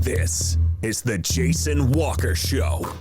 This is the Jason Walker Show.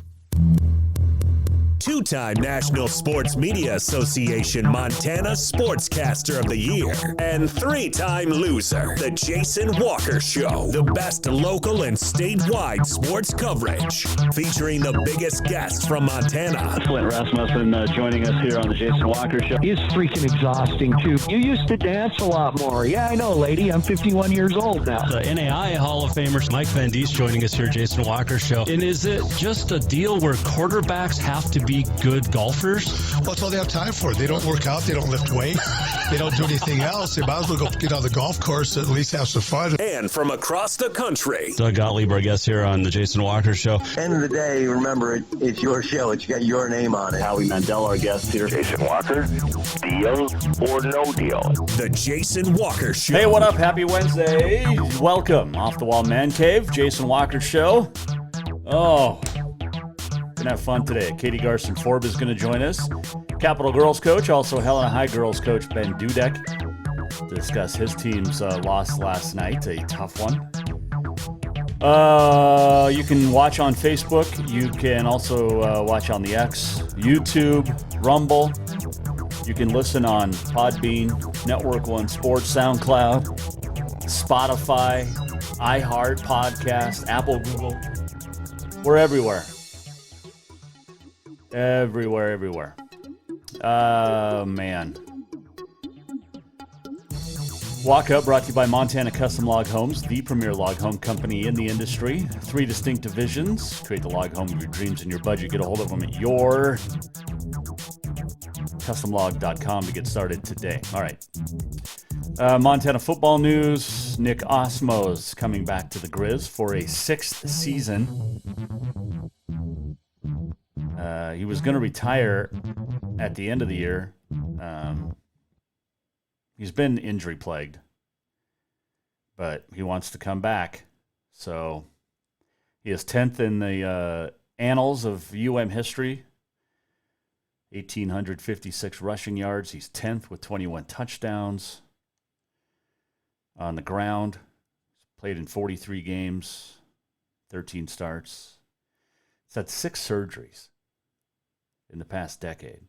Two-time National Sports Media Association Montana Sportscaster of the Year and three-time loser, the Jason Walker Show. The best local and statewide sports coverage, featuring the biggest guests from Montana. Flint Rasmussen joining us here on the Jason Walker Show. He's freaking exhausting, too. You used to dance a lot more. Yeah, I know, lady. I'm 51 years old now. The NAI Hall of Famer Mike Van Diest joining us here, Jason Walker Show. And is it just a deal where quarterbacks have to be good golfers? Well, that's all they have time for. They don't work out. They don't lift weight. They don't do anything else. They might as well go get on the golf course, at least have some fun. And from across the country, Doug Gottlieb, our guest here on the Jason Walker Show. End of the day, remember, it's your show. It's got your name on it. Howie Mandel, our guest here. Jason Walker, deal or no deal? the Jason Walker Show. Hey, what up? Happy Wednesday. Welcome. Off-the-Wall Mancave, Jason Walker Show. Oh, gonna have fun today. Katie Garcin-Forba is going to join us. Capital Girls coach, also Helena High Girls coach Ben Dudek, to discuss his team's loss last night, a tough one. You can watch on Facebook. You can also watch on the X, YouTube, Rumble. You can listen on Podbean, Network One Sports, SoundCloud, Spotify, iHeart Podcast, Apple, Google. We're everywhere. Everywhere. Man. Walk Up brought to you by Montana Custom Log Homes, the premier log home company in the industry. 3 distinct divisions. Create the log home of your dreams and your budget. Get a hold of them at your customlog.com to get started today. All right. Montana football news. Nick Osmo's coming back to the Grizz for a 6th season. He was going to retire at the end of the year. He's been injury plagued, but he wants to come back. So he is 10th in the annals of UM history. 1,856 rushing yards. He's 10th with 21 touchdowns on the ground. He's played in 43 games, 13 starts. He's had 6 surgeries in the past decade.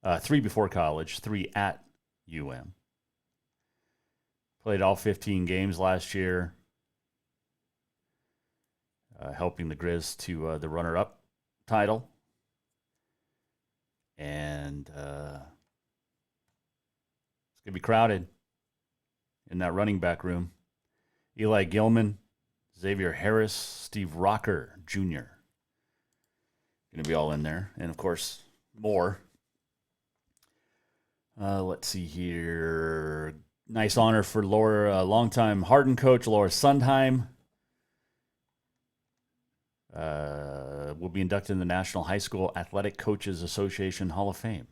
3 before college, 3 at UM. Played all 15 games last year, helping the Grizz to the runner-up title. And it's going to be crowded in that running back room. Eli Gilman, Xavier Harris, Steve Rocker Jr. Going to be all in there. And, of course, more. Let's see here. Nice honor for Laura, longtime Hardin coach Laura Sundheim. Will be inducted in the National High School Athletic Coaches Association Hall of Fame.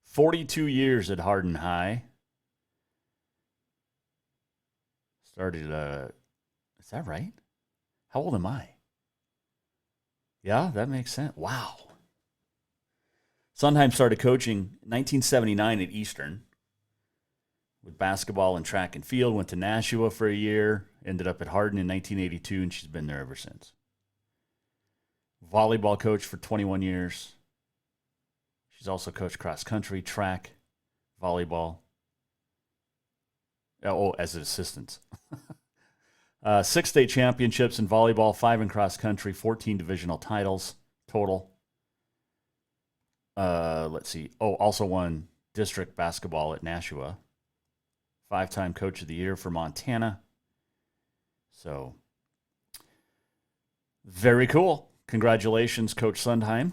42 years at Hardin High. Started, is that right? How old am I? Yeah, that makes sense. Wow. Sundheim started coaching in 1979 at Eastern with basketball and track and field. Went to Nashua for a year. Ended up at Hardin in 1982, and she's been there ever since. Volleyball coach for 21 years. She's also coached cross country, track, volleyball. Oh, as an assistant. 6 state championships in volleyball, 5 in cross country, 14 divisional titles total. Let's see. Oh, also won district basketball at Nashua. 5-time coach of the year for Montana. So, very cool. Congratulations, Coach Sundheim.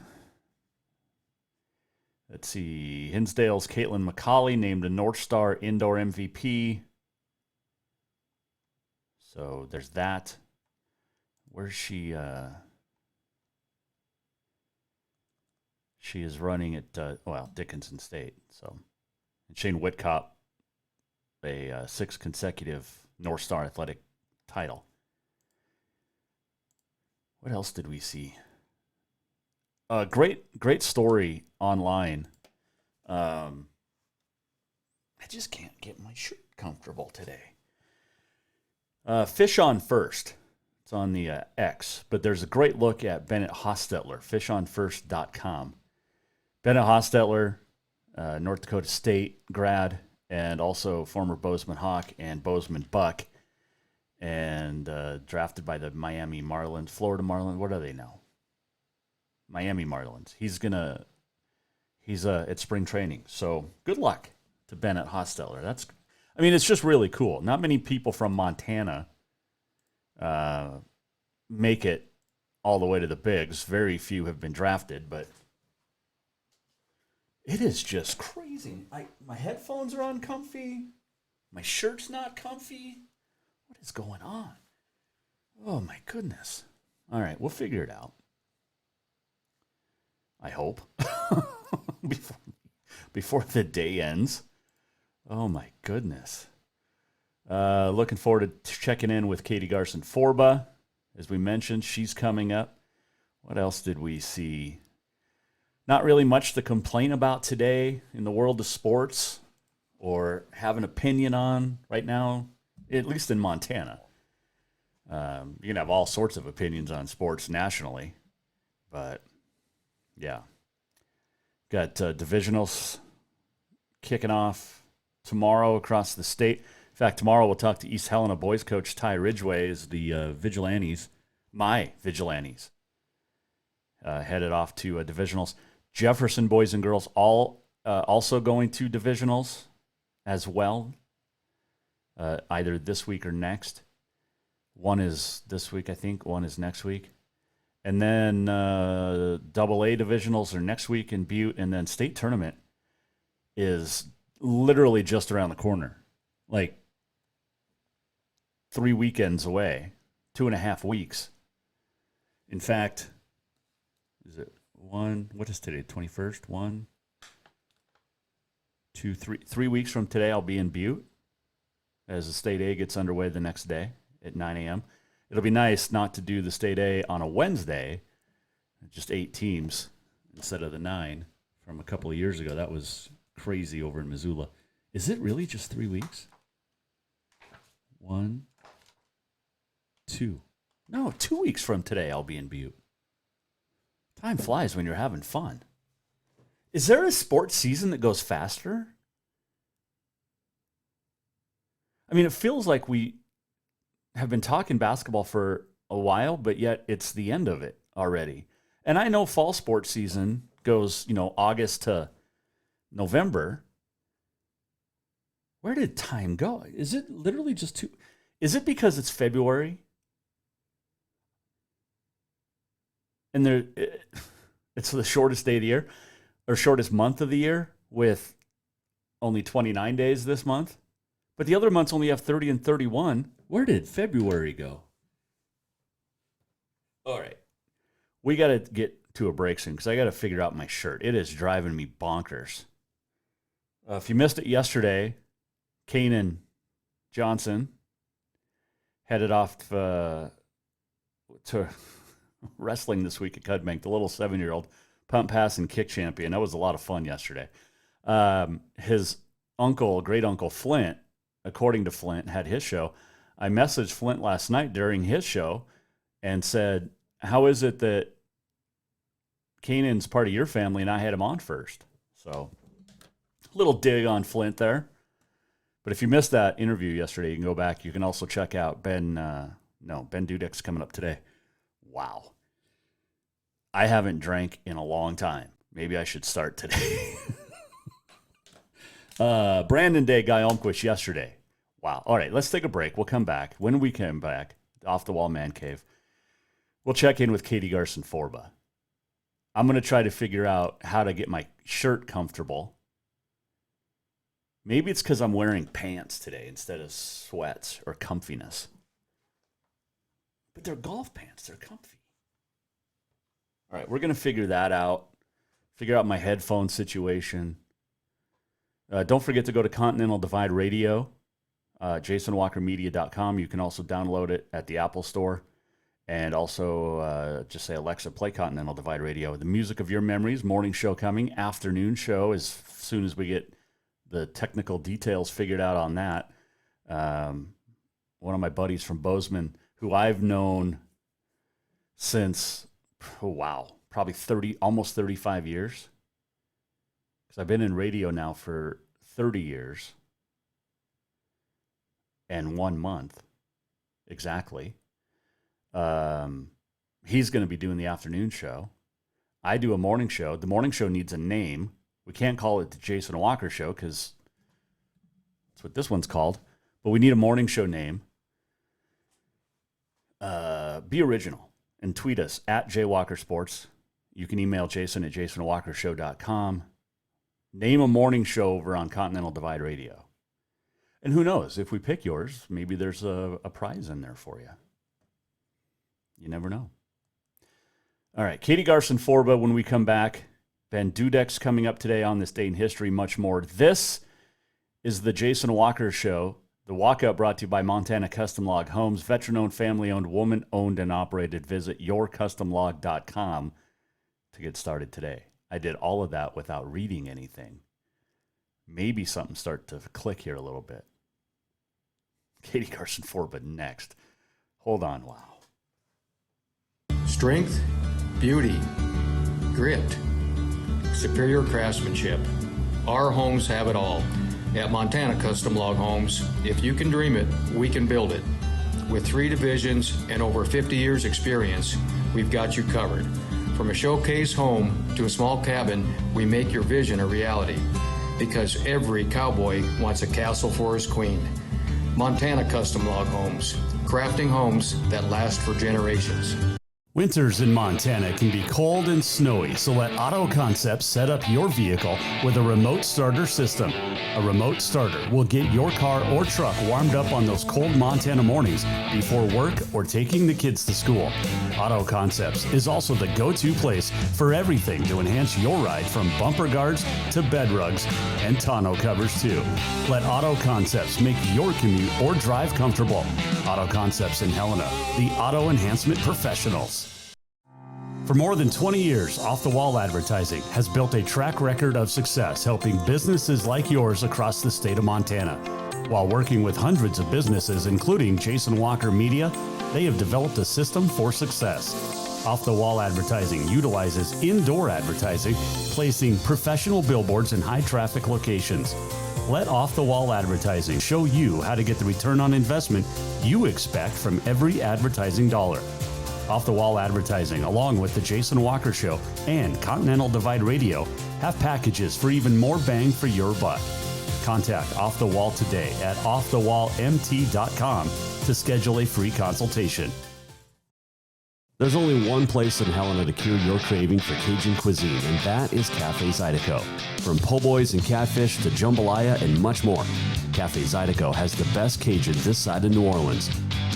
Let's see. Hinsdale's Caitlin McCauley named a North Star Indoor MVP. So, there's that. Where's she? She is running at, Dickinson State. So, and Shane Whitcop, a 6th consecutive North Star Athletic title. What else did we see? Great story online. I just can't get my shirt comfortable today. Fish on First. It's on the X, but there's a great look at Bennett Hostetler, fishonfirst.com. Bennett Hostetler, North Dakota State grad, and also former Bozeman Hawk and Bozeman Buck, and drafted by the Miami Marlins, Florida Marlins. What are they now? Miami Marlins. He's at spring training. So good luck to Bennett Hostetler. It's just really cool. Not many people from Montana make it all the way to the bigs. Very few have been drafted, but it is just crazy. My headphones are uncomfy. My shirt's not comfy. What is going on? Oh, my goodness. All right, we'll figure it out. I hope. before the day ends. Oh, my goodness. Looking forward to checking in with Katie Garcin-Forba. As we mentioned, she's coming up. What else did we see? Not really much to complain about today in the world of sports or have an opinion on right now, at least in Montana. You can have all sorts of opinions on sports nationally, but yeah. Got divisionals kicking off tomorrow across the state. In fact, tomorrow we'll talk to East Helena boys coach Ty Ridgway as the Vigilantes, my Vigilantes, headed off to divisionals. Jefferson boys and girls all also going to divisionals as well, either this week or next. One is this week, I think. One is next week. And then AA divisionals are next week in Butte, and then state tournament is literally just around the corner, like 3 weekends away, 2.5 weeks. In fact, is it one? What is today? 21st? 1, 2, 3. 3 weeks from today, I'll be in Butte as the state A gets underway the next day at 9 a.m. It'll be nice not to do the state A on a Wednesday, just 8 teams instead of the 9 from a couple of years ago. That was crazy over in Missoula. Is it really just 3 weeks? 1, 2. No, 2 weeks from today I'll be in Butte. Time flies when you're having fun. Is there a sports season that goes faster? I mean, it feels like we have been talking basketball for a while, but yet it's the end of it already. And I know fall sports season goes, August to November. Where did time go? Is it literally just 2? Is it because it's February? And it's the shortest day of the year, or shortest month of the year, with only 29 days this month. But the other months only have 30 and 31. Where did February go? All right. We got to get to a break soon because I got to figure out my shirt. It is driving me bonkers. If you missed it yesterday, Kanan Johnson headed off to wrestling this week at Cudbank, the little 7-year-old pump, pass, and kick champion. That was a lot of fun yesterday. His uncle, great uncle Flint, according to Flint, had his show. I messaged Flint last night during his show and said, how is it that Kanan's part of your family and I had him on first? So, little dig on Flint there. But if you missed that interview yesterday, you can go back. You can also check out Ben Dudek's coming up today. Wow. I haven't drank in a long time. Maybe I should start today. Brandon Day, Guy Olmquist yesterday. Wow. All right, let's take a break. We'll come back. When we come back, Off-the-Wall Mancave, we'll check in with Katie Garcin-Forba. I'm going to try to figure out how to get my shirt comfortable. Maybe it's because I'm wearing pants today instead of sweats or comfiness. But they're golf pants. They're comfy. All right, we're going to figure that out. Figure out my headphone situation. Don't forget to go to Continental Divide Radio, jasonwalkermedia.com. You can also download it at the Apple Store. And also just say, Alexa, play Continental Divide Radio. The music of your memories, morning show coming, afternoon show as soon as we get the technical details figured out on that. one of my buddies from Bozeman, who I've known since, probably almost 35 years. Because I've been in radio now for 30 years and 1 month exactly. He's going to be doing the afternoon show. I do a morning show. The morning show needs a name. We can't call it the Jason Walker Show because that's what this one's called. But we need a morning show name. Be original and tweet us at JWalkerSports. You can email Jason at jasonwalkershow.com. Name a morning show over on Continental Divide Radio. And who knows, if we pick yours, maybe there's a prize in there for you. You never know. All right, Katie Garcin-Forba when we come back. Ben Dudek's coming up today on This Day in History, much more. This is the Jason Walker Show. The walkout brought to you by Montana Custom Log Homes, veteran-owned, family-owned, woman-owned, and operated. Visit yourcustomlog.com to get started today. I did all of that without reading anything. Maybe something start to click here a little bit. Katie Garcin-Forba next. Hold on, wow. Strength, beauty, grit, superior craftsmanship. Our homes have it all. At Montana Custom Log Homes, if you can dream it, we can build it. With 3 divisions and over 50 years experience, we've got you covered. From a showcase home to a small cabin, we make your vision a reality. Because every cowboy wants a castle for his queen. Montana Custom Log Homes, crafting homes that last for generations. Winters in Montana can be cold and snowy, so let Auto Concepts set up your vehicle with a remote starter system. A remote starter will get your car or truck warmed up on those cold Montana mornings before work or taking the kids to school. Auto Concepts is also the go-to place for everything to enhance your ride, from bumper guards to bed rugs and tonneau covers too. Let Auto Concepts make your commute or drive comfortable. Auto Concepts in Helena, the auto enhancement professionals. For more than 20 years, Off-the-Wall Advertising has built a track record of success helping businesses like yours across the state of Montana. While working with hundreds of businesses, including Jason Walker Media, they have developed a system for success. Off-the-Wall Advertising utilizes indoor advertising, placing professional billboards in high-traffic locations. Let Off-the-Wall Advertising show you how to get the return on investment you expect from every advertising dollar. Off-the-Wall Advertising, along with the Jason Walker Show and Continental Divide Radio, have packages for even more bang for your buck. Contact Off the Wall today at offthewallmt.com to schedule a free consultation. There's only one place in Helena to cure your craving for Cajun cuisine, and that is Cafe Zydeco. From po' boys and catfish to jambalaya and much more, Cafe Zydeco has the best Cajun this side of New Orleans.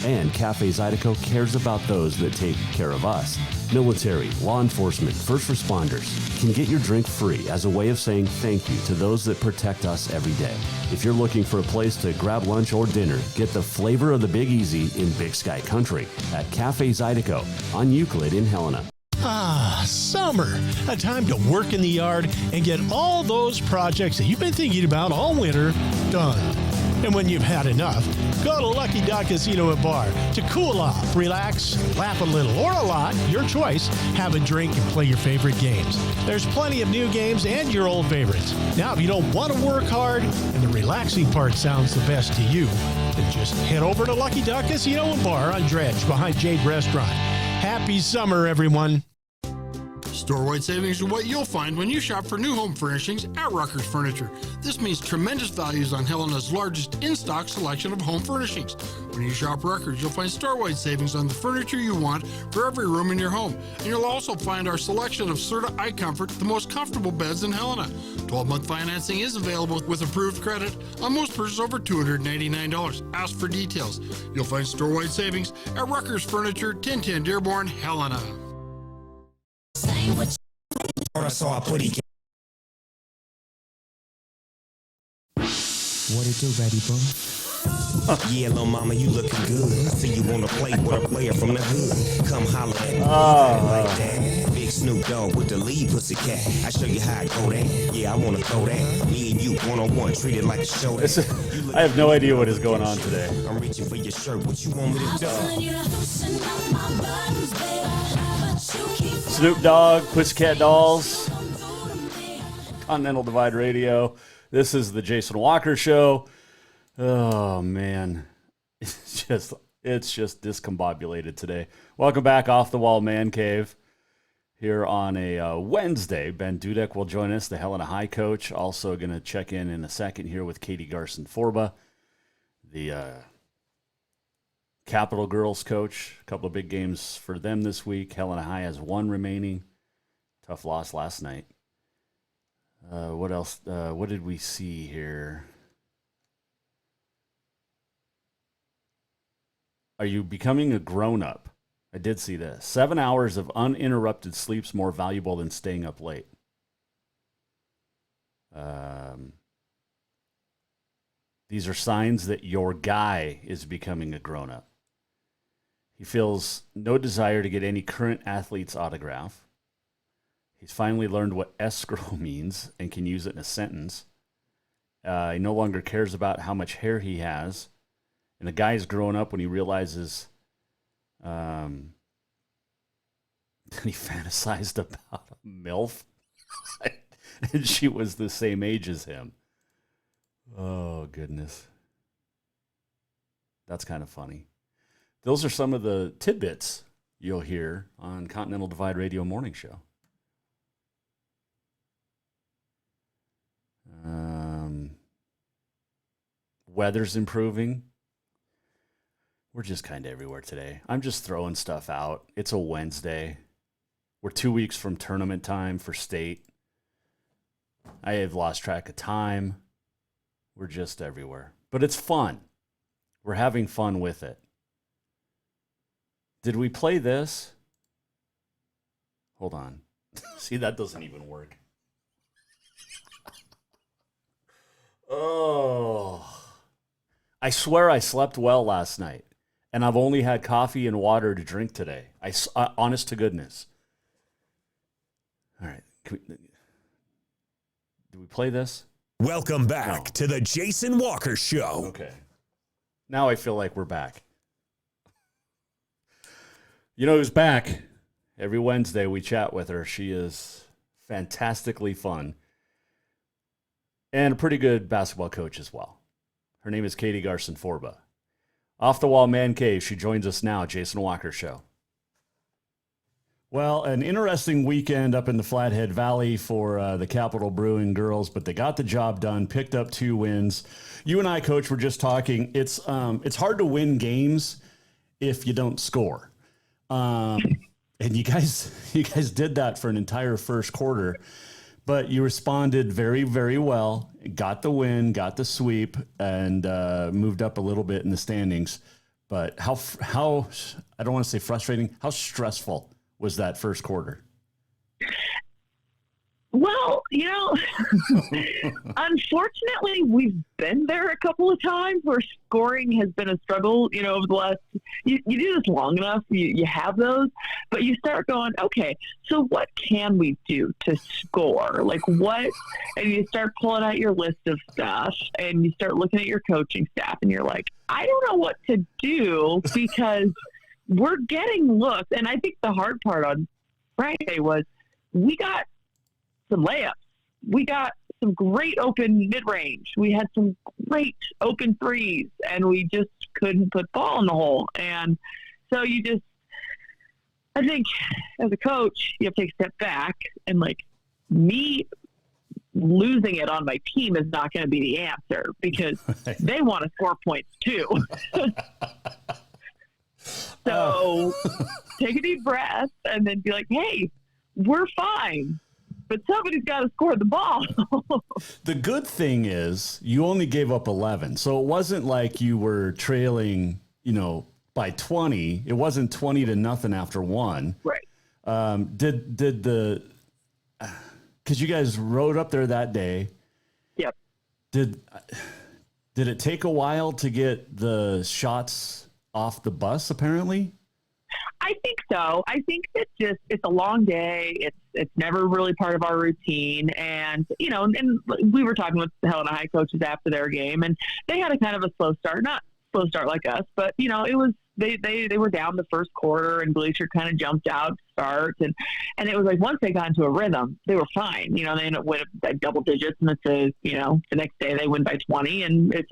And Cafe Zydeco cares about those that take care of us. Military, law enforcement, first responders can get your drink free as a way of saying thank you to those that protect us every day. If you're looking for a place to grab lunch or dinner, get the flavor of the Big Easy in Big Sky Country at Cafe Zydeco on Euclid in Helena. Ah, summer. A time to work in the yard and get all those projects that you've been thinking about all winter done. And when you've had enough, go to Lucky Duck Casino and Bar to cool off, relax, laugh a little, or a lot, your choice. Have a drink and play your favorite games. There's plenty of new games and your old favorites. Now, if you don't want to work hard and the relaxing part sounds the best to you, then just head over to Lucky Duck Casino and Bar on Dredge behind Jade Restaurant. Happy summer, everyone. Store-wide savings are what you'll find when you shop for new home furnishings at Rucker's Furniture. This means tremendous values on Helena's largest in-stock selection of home furnishings. When you shop Rucker's, you'll find store-wide savings on the furniture you want for every room in your home. And you'll also find our selection of Serta iComfort, the most comfortable beds in Helena. 12-month financing is available with approved credit on most purchases over $299. Ask for details. You'll find store-wide savings at Rucker's Furniture, 1010 Dearborn, Helena. What it do, baby boo? Yeah, little mama, you looking good. See you wanna play with a player from the hood. Come holler at me like that. Big Snoop Dogg with the lead pussycat. I show you how I go there. Yeah, I wanna throw that. Me and you one-on-one, treat it like a show. I have no idea what is going on today. I'm reaching for your shirt. What you want me to do? Snoop Dogg, Pussycat Dolls, Continental Divide Radio. This is the Jason Walker Show. Oh man, it's just discombobulated today. Welcome back, Off-the-Wall Mancave. Here on a Wednesday, Ben Dudek will join us, the Helena High coach. Also going to check in a second here with Katie Garcin-Forba, the Capital girls coach. A couple of big games for them this week. Helena High has one remaining. Tough loss last night. What else? What did we see here? Are you becoming a grown-up? I did see this. 7 hours of uninterrupted sleep's more valuable than staying up late. These are signs that your guy is becoming a grown-up. He feels no desire to get any current athlete's autograph. He's finally learned what escrow means and can use it in a sentence. He no longer cares about how much hair he has. And a guy's grown up when he realizes that he fantasized about a MILF. And she was the same age as him. Oh, goodness. That's kind of funny. Those are some of the tidbits you'll hear on Continental Divide Radio Morning Show. Weather's improving. We're just kind of everywhere today. I'm just throwing stuff out. It's a Wednesday. We're 2 weeks from tournament time for state. I have lost track of time. We're just everywhere. But it's fun. We're having fun with it. Did we play this? Hold on. See, that doesn't even work. Oh. I swear I slept well last night. And I've only had coffee and water to drink today. Honest to goodness. All right. Do we play this? Welcome back to the Jason Walker Show. Okay. Now I feel like we're back. You know who's back? Every Wednesday we chat with her. She is fantastically fun. And a pretty good basketball coach as well. Her name is Katie Garcin-Forba. Off-the-Wall Mancave. She joins us now. Jason Walker Show. Well, an interesting weekend up in the Flathead Valley for the Capital Brewing girls, but they got the job done, picked up 2 wins. You and I, Coach, were just talking. It's hard to win games if you don't score. And you guys did that for an entire first quarter, but you responded very, very well. Got the win, got the sweep, and moved up a little bit in the standings. But how I don't want to say frustrating, how stressful was that first quarter? Well, unfortunately, we've been there a couple of times where scoring has been a struggle, over the last, you do this long enough, you have those, but you start going, okay, so what can we do to score? Like what? And you start pulling out your list of stuff and you start looking at your coaching staff and you're like, I don't know what to do because we're getting looks. And I think the hard part on Friday was we got some layups. We got some great open mid-range. We had some great open threes, and we just couldn't put ball in the hole. And so I think as a coach, you have to take a step back, and me losing it on my team is not going to be the answer because they want to score points too. So take a deep breath and then be like, hey, we're fine. But somebody's got to score the ball. The good thing is you only gave up 11. So it wasn't like you were trailing, by 20. It wasn't 20-0 after 1. Right. Because you guys rode up there that day. Yep. Did it take a while to get the shots off the bus, apparently? I think so. I think that it's a long day. It's never really part of our routine. And, and we were talking with the Helena High coaches after their game, and they had a kind of a slow start, not slow start like us, but, it was, they were down the first quarter, and Glacier kind of jumped out to start. And it was like, once they got into a rhythm, they were fine. They ended up winning by double digits, and it's the next day they win by 20, and it's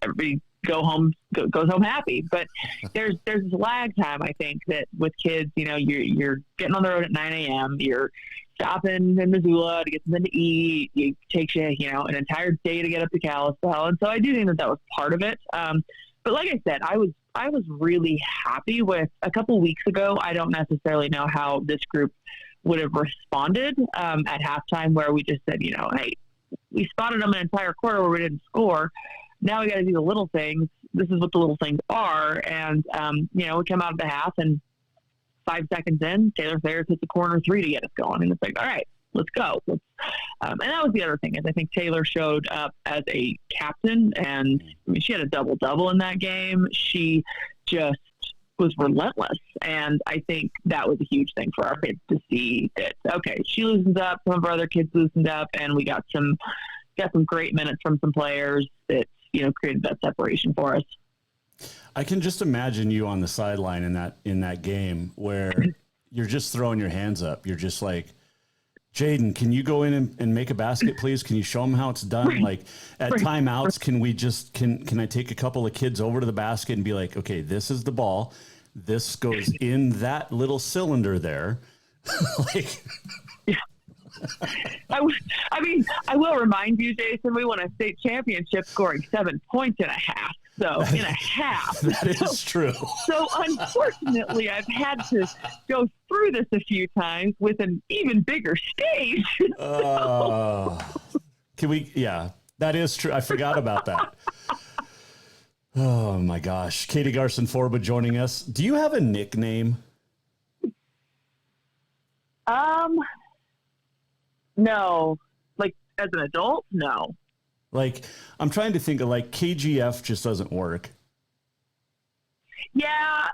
everybody goes home happy. But there's this lag time, I think, that with kids, you're getting on the road at 9 a.m., you're stopping in Missoula to get something to eat. It takes you, an entire day to get up to Kalispell. And so I do think that was part of it. But like I said, I was really happy with a couple weeks ago. I don't necessarily know how this group would have responded at halftime, where we just said, hey, we spotted them an entire quarter where we didn't score. Now we got to do the little things. This is what the little things are. And, we come out of the half, and 5 seconds in, Taylor Sayers hits a corner 3 to get us going. And it's like, all right, let's go. And that was the other thing, is I think Taylor showed up as a captain, and she had a double-double in that game. She just was relentless. And I think that was a huge thing for our kids to see that, okay, she loosens up, some of our other kids loosened up, and we got some great minutes from some players that, created that separation for us. I can just imagine you on the sideline in that game where you're just throwing your hands up. You're just like, Jaden, can you go in and make a basket, please? Can you show them how it's done? Right. Like at timeouts, can we just, can I take a couple of kids over to the basket and be like, okay, this is the ball. This goes in that little cylinder there. Like, I will remind you, Jason, we won a state championship scoring 7 points in a half. So in a half. That is true. So unfortunately, I've had to go through this a few times with an even bigger stage. Can we? Yeah, that is true. I forgot about that. Oh my gosh. Katie Garcin-Forba joining us. Do you have a nickname? No. Like as an adult? No. Like, I'm trying to think of, like, KGF just doesn't work. Yeah,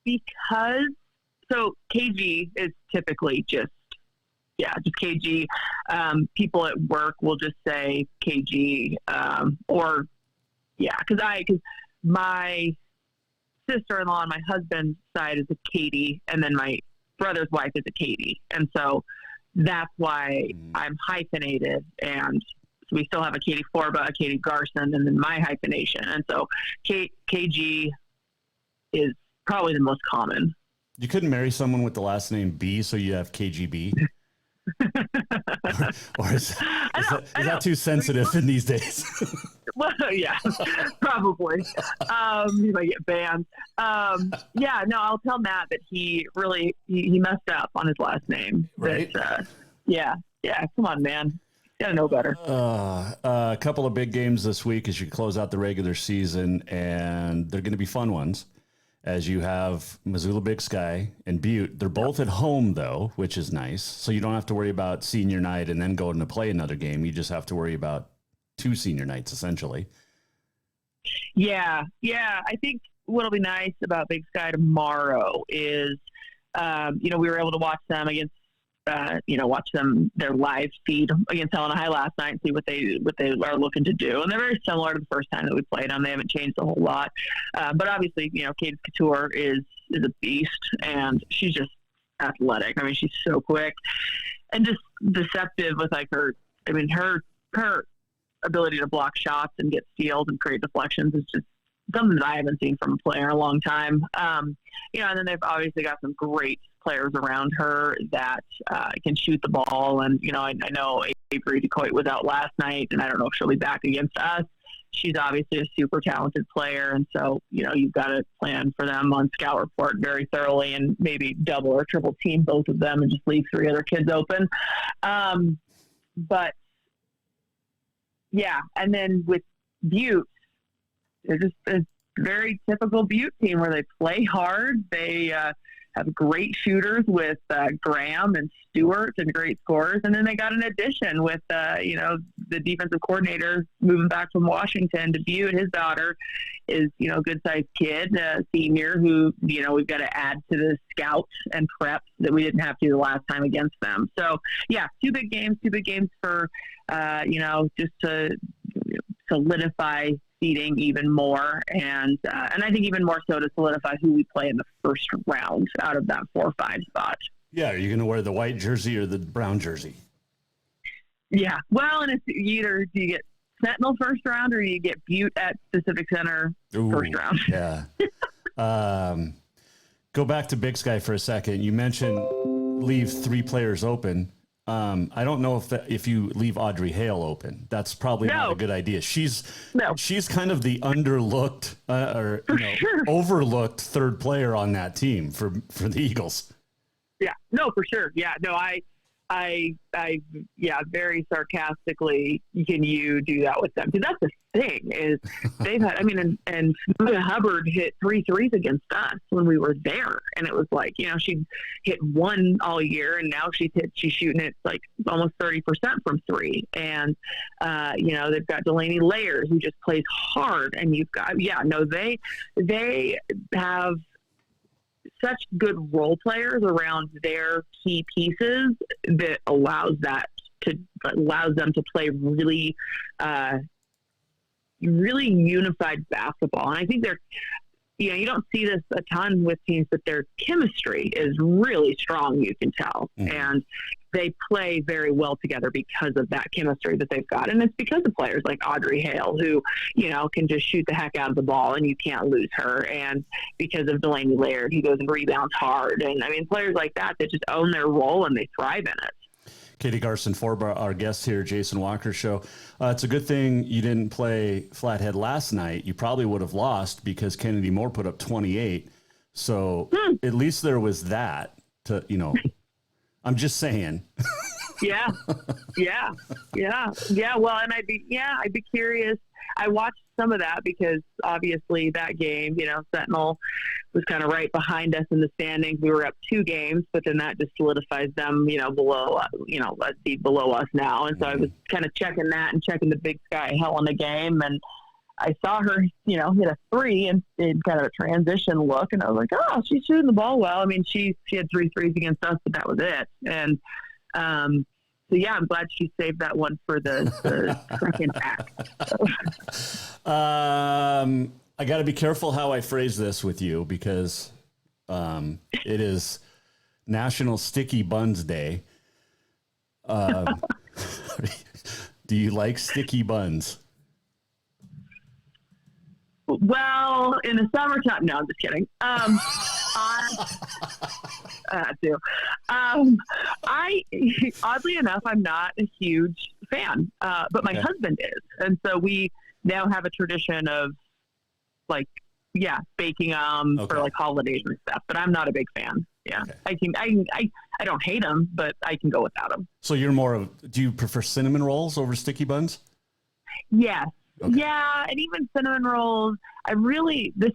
because, so KG is typically just KG. People at work will just say KG, because my sister-in-law on my husband's side is a Katie, and then my brother's wife is a Katie. And so that's why I'm hyphenated, and we still have a Katie Forba, a Katie Garcin, and then my hyphenation. And so KG is probably the most common. You couldn't marry someone with the last name B, so you have KGB? or is that too sensitive in these days? Well, yeah, probably. You might get banned. I'll tell Matt that he messed up on his last name. Right. Yeah. Come on, man. Gotta know better. A couple of big games this week as you close out the regular season, and they're going to be fun ones. As you have Missoula Big Sky and Butte. They're both at home, though, which is nice. So you don't have to worry about senior night and then going to play another game. You just have to worry about 2 senior nights, essentially. Yeah. I think what'll be nice about Big Sky tomorrow is, we were able to watch them against, their live feed against Helena High last night and see what they are looking to do. And they're very similar to the first time that we played them. They haven't changed a whole lot. But obviously, Cadence Couture is a beast, and she's just athletic. I mean, she's so quick and just deceptive with her ability to block shots and get steals and create deflections is just something that I haven't seen from a player in a long time. And then they've obviously got some great players around her that can shoot the ball. And, I know Avery DeCoit was out last night, and I don't know if she'll be back against us. She's obviously a super talented player. And so, you've got to plan for them on Scout Report very thoroughly and maybe double or triple team both of them and just leave 3 other kids open. But, yeah. And then with Butte, they're just a very typical Butte team where they play hard. They have have great shooters with Graham and Stewart and great scorers. And then they got an addition with, the defensive coordinator moving back from Washington to Butte. His daughter is, good sized kid, a senior who, we've got to add to the scouts and prep that we didn't have to the last time against them. So yeah, two big games for, just to solidify seeding even more. And I think even more so to solidify who we play in the first round out of that 4 or 5 spot. Yeah. Are you going to wear the white jersey or the brown jersey? Yeah. Well, and it's either do you get Sentinel first round or you get Butte at Pacific Center first round. Yeah. Go back to Big Sky for a second. You mentioned leave 3 players open. I don't know if you leave Audrey Hale open, that's probably not a good idea. She's kind of the underlooked overlooked third player on that team for the Eagles. Yeah, no, for sure. Yeah, no, I very sarcastically, can you do that with them? Because that's the thing is they've had, and Samantha Hubbard hit 3 threes against us when we were there. And it was like, she hit 1 all year and now she's shooting it like almost 30% from 3. And, they've got Delaney Layers who just plays hard. And you've got, they have such good role players around their key pieces that allows them to play really, really unified basketball. And I think you don't see this a ton with teams, but their chemistry is really strong, you can tell. Mm-hmm. And they play very well together because of that chemistry that they've got. And it's because of players like Audrey Hale, who, can just shoot the heck out of the ball and you can't lose her. And because of Delaney Laird, who goes and rebounds hard. And players like that just own their role and they thrive in it. Katie Garcin-Forba, our guest here, Jason Walker Show. It's a good thing you didn't play Flathead last night. You probably would have lost because Kennedy Moore put up 28. So at least there was that to, I'm just saying. Yeah. Well, and I'd be curious. I watched some of that because obviously that game, Sentinel was kind of right behind us in the standings. We were up 2 games, but then that just solidifies them, below, let's see, below us now. And so I was kind of checking that and checking the Big Sky Helena game. And I saw her, hit a 3 and did kind of a transition look. And I was like, oh, she's shooting the ball well. She had 3 threes against us, but that was it. And, so yeah, I'm glad she saved that one for the second act. I got to be careful how I phrase this with you because it is National Sticky Buns Day. Do you like sticky buns? Well, in the summertime, no, I'm just kidding. Oddly enough, I'm not a huge fan, but my husband is. And so we now have a tradition of baking for like holidays and stuff, but I'm not a big fan. Yeah. Okay. I don't hate them, but I can go without them. So do you prefer cinnamon rolls over sticky buns? Yes. Okay. Yeah. And even cinnamon rolls, this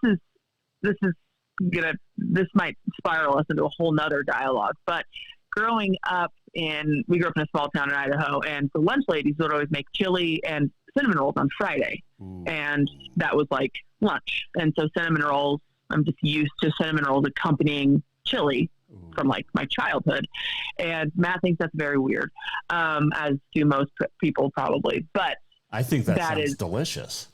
might spiral us into a whole nother dialogue, but we grew up in a small town in Idaho, and the lunch ladies would always make chili and cinnamon rolls on Friday. Ooh. And that was like lunch. And so cinnamon rolls, I'm just used to cinnamon rolls accompanying chili. Ooh. From like my childhood. And Matt thinks that's very weird, as do most people probably, but I think that sounds delicious.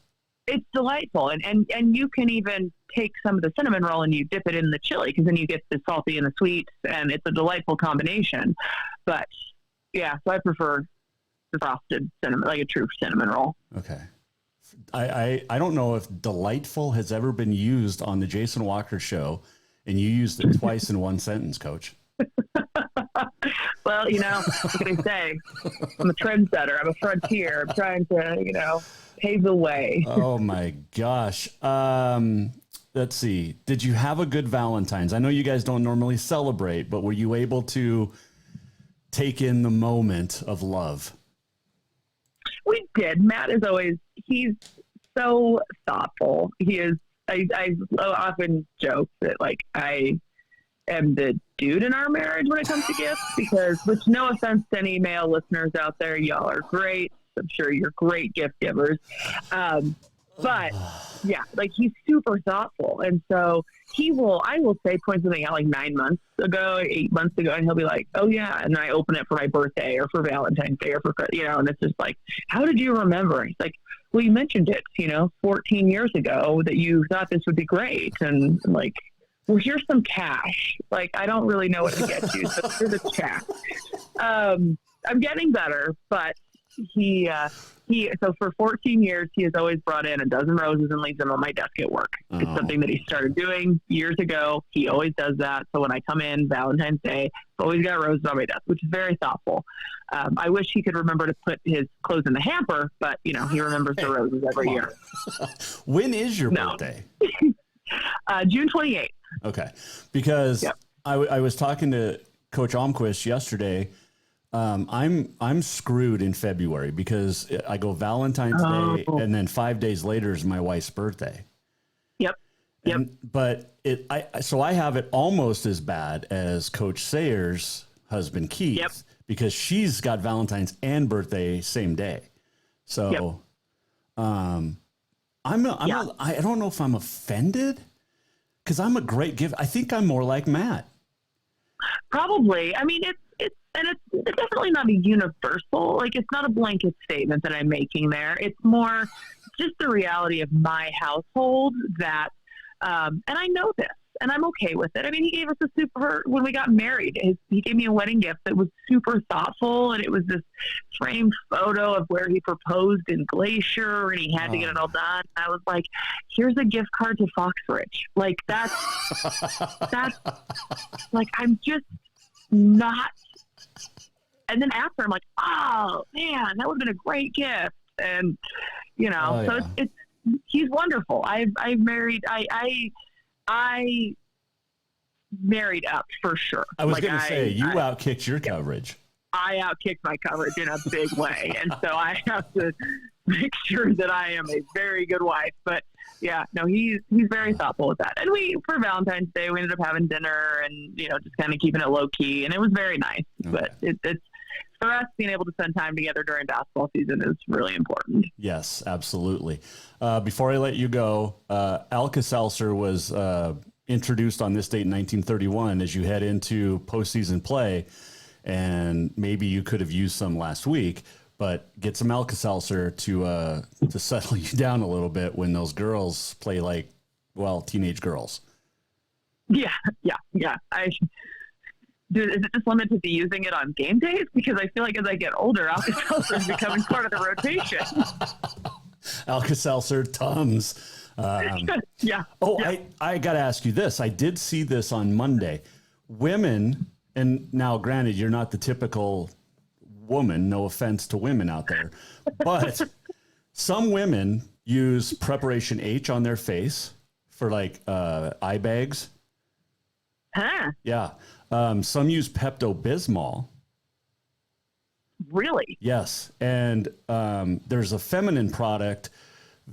It's delightful. And you can even take some of the cinnamon roll and you dip it in the chili because then you get the salty and the sweet, and it's a delightful combination. But yeah, so I prefer the frosted cinnamon, like a true cinnamon roll. Okay. I don't know if delightful has ever been used on the Jason Walker Show, and you used it twice in one sentence, Coach. Well, what can I say? I'm a trendsetter. I'm a frontier. I'm trying to, pave the way. Oh my gosh. Let's see. Did you have a good Valentine's? I know you guys don't normally celebrate, but were you able to take in the moment of love? We did. Matt is he's so thoughtful. He is, I often joke that am the dude in our marriage when it comes to gifts, because, with no offense to any male listeners out there, y'all are great. I'm sure you're great gift givers. But yeah, like, he's super thoughtful. And so I will say, point something out like 8 months ago, and he'll be like, oh yeah. And then I open it for my birthday or for Valentine's Day or for, and it's just like, how did you remember? He's like, well, you mentioned it, 14 years ago that you thought this would be great. And I'm like, well, here's some cash. Like, I don't really know what to get you, so here's a check. I'm getting better, but so for 14 years, he has always brought in a dozen roses and leaves them on my desk at work. Oh. It's something that he started doing years ago. He always does that. So when I come in Valentine's Day, I've always got roses on my desk, which is very thoughtful. I wish he could remember to put his clothes in the hamper, but he remembers the roses every year. When is your birthday? June 28th. Okay. Because I was talking to Coach Almquist yesterday. I'm screwed in February because I go Valentine's Day, and then 5 days later is my wife's birthday. Yep. But I have it almost as bad as Coach Sayers' husband Keith, because she's got Valentine's and birthday same day. So, I don't know if I'm offended, because I'm a great gift. I think I'm more like Matt. Probably. I mean, it's definitely not a universal, like, it's not a blanket statement that I'm making there. It's more just the reality of my household that, and I know this, and I'm okay with it. I mean, he gave us when we got married, he gave me a wedding gift that was super thoughtful, and it was this framed photo of where he proposed in Glacier, and he had to get it all done. I was like, here's a gift card to Foxridge. Like, that's like, I'm just not. And then after, I'm like, oh man, that would have been a great gift. And, so he's wonderful. I married up for sure. I was going to say, you outkicked your coverage. I outkicked my coverage in a big way. And so I have to make sure that I am a very good wife. But yeah, no, he's very thoughtful with that. And for Valentine's Day, we ended up having dinner and, just kind of keeping it low key. And it was very nice. Okay. But it's, for us, being able to spend time together during basketball season is really important. Yes, absolutely. Before I let you go, Alka-Seltzer was introduced on this date in 1931 as you head into postseason play, and maybe you could have used some last week, but get some Alka-Seltzer to settle you down a little bit when those girls play teenage girls. Yeah. Dude, is it just limited to using it on game days? Because I feel like as I get older, Alka-Seltzer is becoming part of the rotation. Alka-Seltzer, Tums. Yeah. I got to ask you this. I did see this on Monday. Women, and now granted, you're not the typical woman, no offense to women out there, but some women use Preparation H on their face for eye bags. Huh? Yeah. Some use Pepto-Bismol. Really? Yes. And there's a feminine product,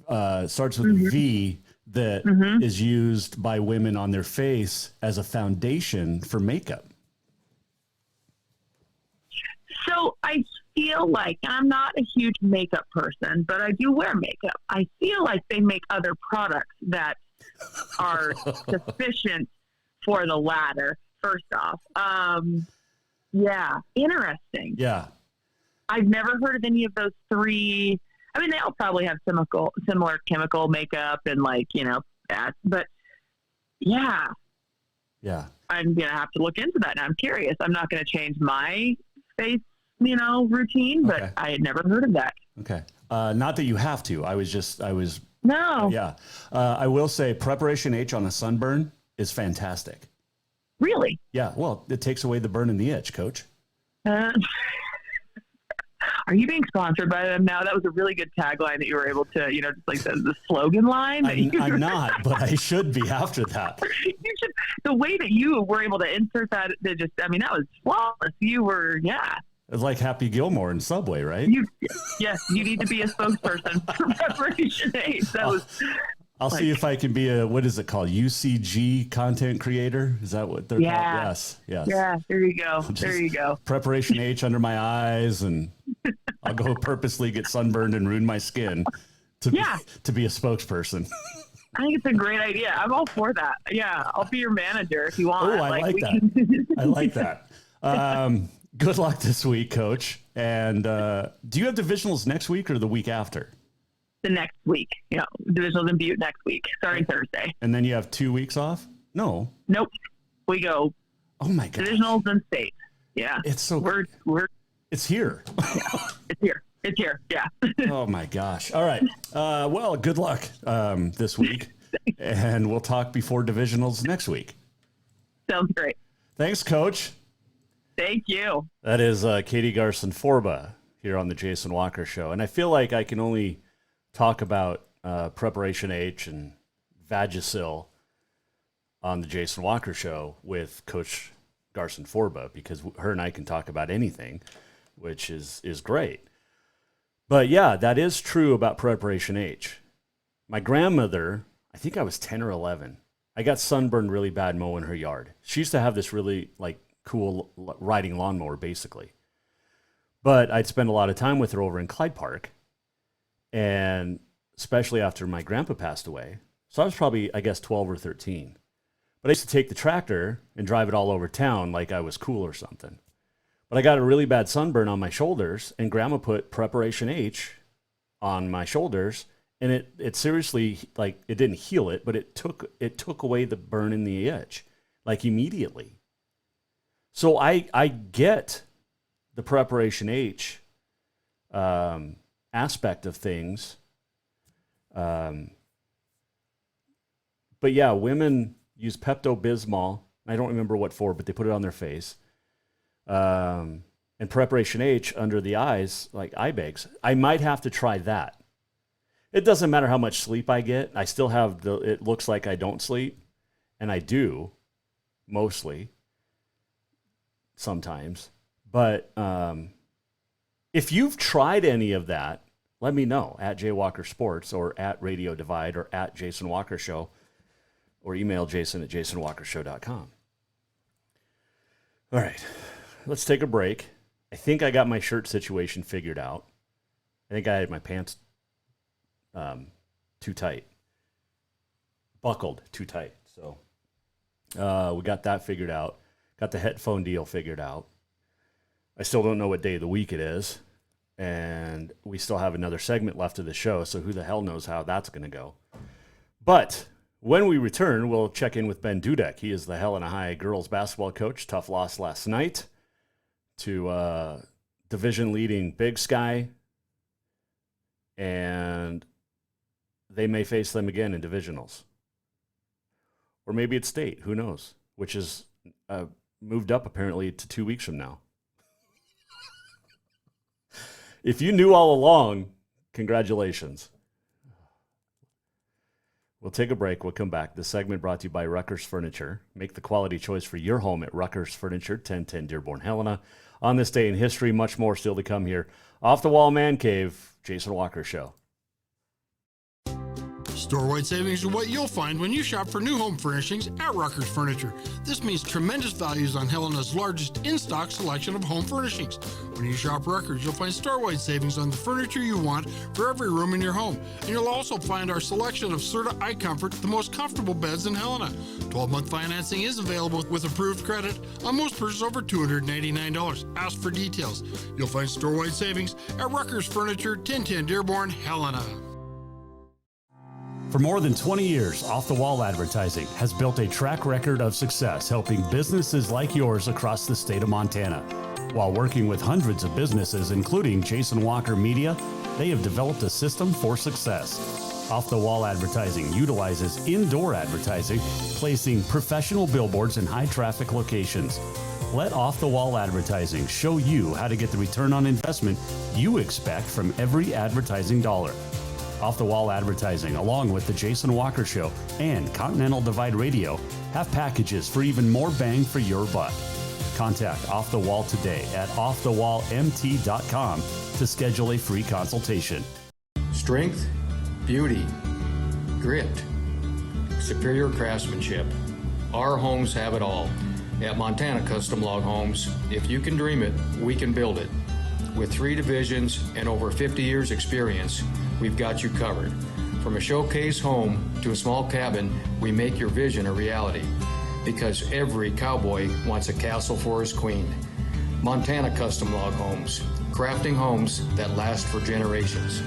starts with V, that is used by women on their face as a foundation for makeup. So I feel like I'm not a huge makeup person, but I do wear makeup. I feel like they make other products that are sufficient for the latter. First off, interesting. Yeah. I've never heard of any of those three. I mean, they all probably have similar chemical makeup and but yeah. I'm going to have to look into that. Now I'm curious. I'm not going to change my face, routine, but I had never heard of that. Okay. Not that you have to. No. Yeah. I will say Preparation H on a sunburn is fantastic. Really? Yeah. Well, it takes away the burn and the itch, Coach. Are you being sponsored by them now? That was a really good tagline that you were able to, just like the slogan line. I'm not, but I should be after that. You should. The way that you were able to insert that, that was flawless. You were, It's like Happy Gilmore in Subway, right? Yes, you need to be a spokesperson for Preparation H. That was I'll see if I can be a, what is it called? UCG content creator? Is that what they're called? Yes. Yeah, there you go. There you go. Preparation H under my eyes, and I'll go purposely get sunburned and ruin my skin to be a spokesperson. I think it's a great idea. I'm all for that. Yeah, I'll be your manager if you want. Oh, I like that. I like that. Good luck this week, Coach. And do you have divisionals next week or the week after? The next week. Yeah, divisionals in Butte next week, starting Thursday. And then you have 2 weeks off? No. Nope. We go. Oh my God. Divisionals and state. Yeah. It's so. It's here. It's here. It's here. Yeah. Oh my gosh. All right. Well, good luck this week, and we'll talk before divisionals next week. Sounds great. Thanks, Coach. Thank you. That is Katie Garcin-Forba here on the Jason Walker Show. And I feel like I can only talk about Preparation H and Vagisil on the Jason Walker Show with Coach Garcin-Forba, because her and I can talk about anything, which is great. But yeah, that is true about Preparation H. My grandmother, I think I was 10 or 11, I got sunburned really bad mowing her yard. She used to have this really cool riding lawnmower, basically. But I'd spend a lot of time with her over in Clyde Park, and especially after my grandpa passed away. So I was probably, 12 or 13. But I used to take the tractor and drive it all over town like I was cool or something. But I got a really bad sunburn on my shoulders, and Grandma put Preparation H on my shoulders, and it seriously, it didn't heal it, but it took away the burn in the itch, immediately. So I get the Preparation H aspect of things. But yeah, women use Pepto-Bismol. I don't remember what for, but they put it on their face. And Preparation H under the eyes, like eye bags. I might have to try that. It doesn't matter how much sleep I get. I still have it looks like I don't sleep, and I do, mostly, sometimes. But if you've tried any of that, let me know at Walker Sports or at Radio Divide or at Jason Walker Show, or email Jason at jasonwalkershow.com. All right. Let's take a break. I think I got my shirt situation figured out. I think I had my pants too tight. Buckled too tight. So we got that figured out. Got the headphone deal figured out. I still don't know what day of the week it is. And we still have another segment left of the show, so who the hell knows how that's going to go. But when we return, we'll check in with Ben Dudek. He is the Helena High girls basketball coach. Tough loss last night to division-leading Big Sky, and they may face them again in divisionals. Or maybe it's state, who knows, which is moved up apparently to 2 weeks from now. If you knew all along, congratulations. We'll take a break. We'll come back. This segment brought to you by Rucker's Furniture. Make the quality choice for your home at Rucker's Furniture, 1010 Dearborn, Helena. On this day in history, much more still to come here. Off-the-Wall Mancave, Jason Walker Show. Store-wide savings are what you'll find when you shop for new home furnishings at Rucker's Furniture. This means tremendous values on Helena's largest in-stock selection of home furnishings. When you shop Rucker's, you'll find store-wide savings on the furniture you want for every room in your home. And you'll also find our selection of Serta iComfort, the most comfortable beds in Helena. 12-month financing is available with approved credit on most purchases over $289. Ask for details. You'll find store-wide savings at Rucker's Furniture, 1010 Dearborn, Helena. For more than 20 years, Off-the-Wall Advertising has built a track record of success helping businesses like yours across the state of Montana. While working with hundreds of businesses, including Jason Walker Media, they have developed a system for success. Off-the-Wall Advertising utilizes indoor advertising, placing professional billboards in high-traffic locations. Let Off-the-Wall Advertising show you how to get the return on investment you expect from every advertising dollar. Off-the-Wall Advertising, along with the Jason Walker Show and Continental Divide Radio, have packages for even more bang for your buck. Contact Off the Wall today at offthewallmt.com to schedule a free consultation. Strength, beauty, grit, superior craftsmanship. Our homes have it all. At Montana Custom Log Homes, if you can dream it, we can build it. With 3 divisions and over 50 years experience, we've got you covered. From a showcase home to a small cabin, we make your vision a reality. Because every cowboy wants a castle for his queen. Montana Custom Log Homes, crafting homes that last for generations.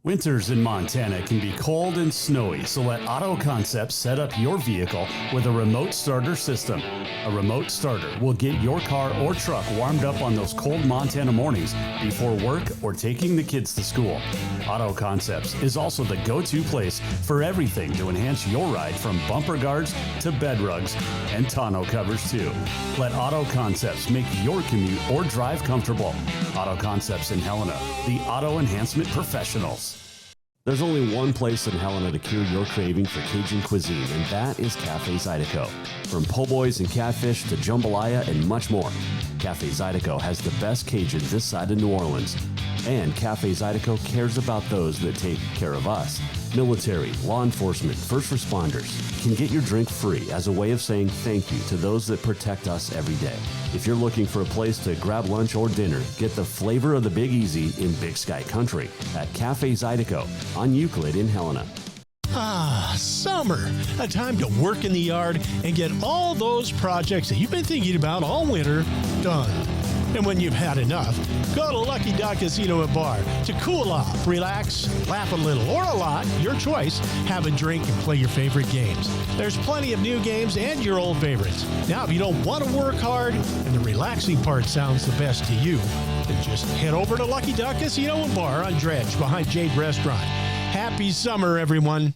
Winters in Montana can be cold and snowy, so let Auto Concepts set up your vehicle with a remote starter system. A remote starter will get your car or truck warmed up on those cold Montana mornings before work or taking the kids to school. Auto Concepts is also the go-to place for everything to enhance your ride, from bumper guards to bed rugs and tonneau covers too. Let Auto Concepts make your commute or drive comfortable. Auto Concepts in Helena, the auto enhancement professionals. There's only one place in Helena to cure your craving for Cajun cuisine, and that is Cafe Zydeco. From po' boys and catfish to jambalaya and much more, Cafe Zydeco has the best Cajun this side of New Orleans. And Cafe Zydeco cares about those that take care of us. Military, law enforcement, first responders can get your drink free as a way of saying thank you to those that protect us every day. If you're looking for a place to grab lunch or dinner, get the flavor of the Big Easy in Big Sky Country at Cafe Zydeco on Euclid in Helena. Ah, summer. A time to work in the yard and get all those projects that you've been thinking about all winter done. And when you've had enough, go to Lucky Duck Casino and Bar to cool off, relax, laugh a little or a lot, your choice, have a drink and play your favorite games. There's plenty of new games and your old favorites. Now, if you don't want to work hard and the relaxing part sounds the best to you, then just head over to Lucky Duck Casino and Bar on Dredge behind Jade Restaurant. Happy summer, everyone.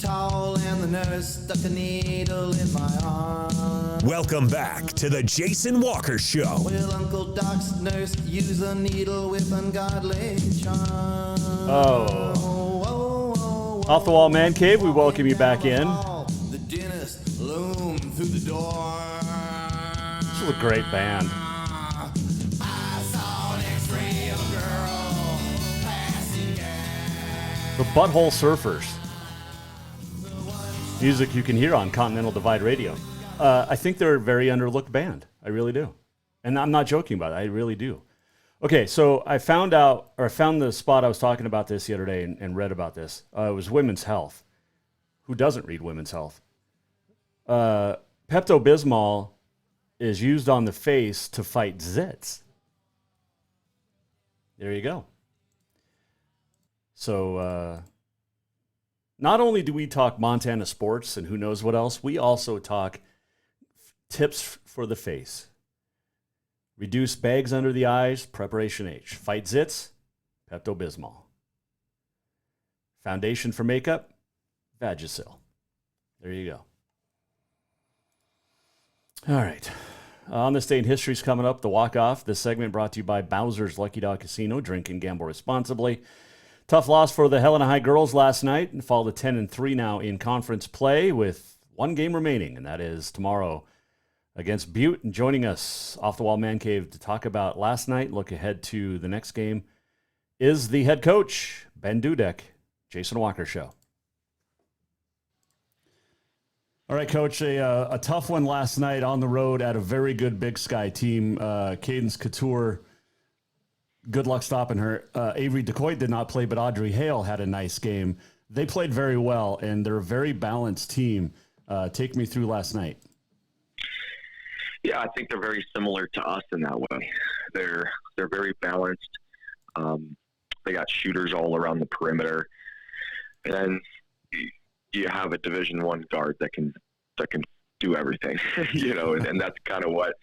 Tall and the nurse stuck a needle in my arm. Welcome back to the Jason Walker Show. Will Uncle Doc's nurse use a needle with ungodly charm? Off-the-Wall Mancave, we welcome you back in. The dentist loomed through the door. This is a great band. I saw an X-ray of a girl passing gas. The Butthole Surfers. Music you can hear on Continental Divide Radio. I think they're a very underlooked band. I really do. And I'm not joking about it. I really do. Okay, so I found the spot I was talking about this the other day and read about this. It was Women's Health. Who doesn't read Women's Health? Pepto-Bismol is used on the face to fight zits. There you go. So, not only do we talk Montana sports and who knows what else, we also talk tips for the face. Reduce bags under the eyes, Preparation H. Fight zits, Pepto-Bismol. Foundation for makeup, Vagisil. There you go. All right. On this day in history is coming up, the walk-off. This segment brought to you by Bowser's Lucky Dog Casino. Drink and gamble responsibly. Tough loss for the Helena High girls last night and fall to 10-3 now in conference play with one game remaining, and that is tomorrow against Butte. And joining us off the Wall Man Cave to talk about last night, look ahead to the next game, is the head coach, Ben Dudek. Jason Walker Show. All right, Coach, a tough one last night on the road at a very good Big Sky team. Cadence Couture, good luck stopping her. Avery DeCoit did not play, but Audrey Hale had a nice game. They played very well, and they're a very balanced team. Take me through last night. Yeah, I think they're very similar to us in that way. They're very balanced. They got shooters all around the perimeter, and then you have a Division I guard that can do everything, and that's kind of what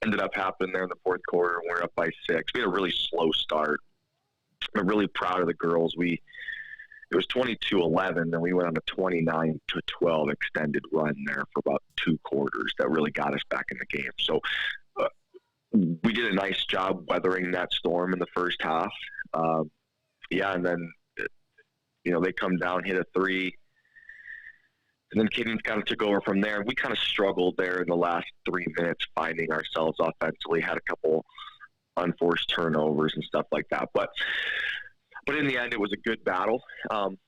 ended up happening there in the fourth quarter. We're up by 6. We had a really slow start. I'm really proud of the girls. It was 22-11, and we went on a 29-12 extended run there for about 2 quarters that really got us back in the game. So we did a nice job weathering that storm in the first half. And then they come down, hit a 3. And then Caden kind of took over from there. We kind of struggled there in the last 3 minutes, finding ourselves offensively, had a couple unforced turnovers and stuff like that. But in the end, it was a good battle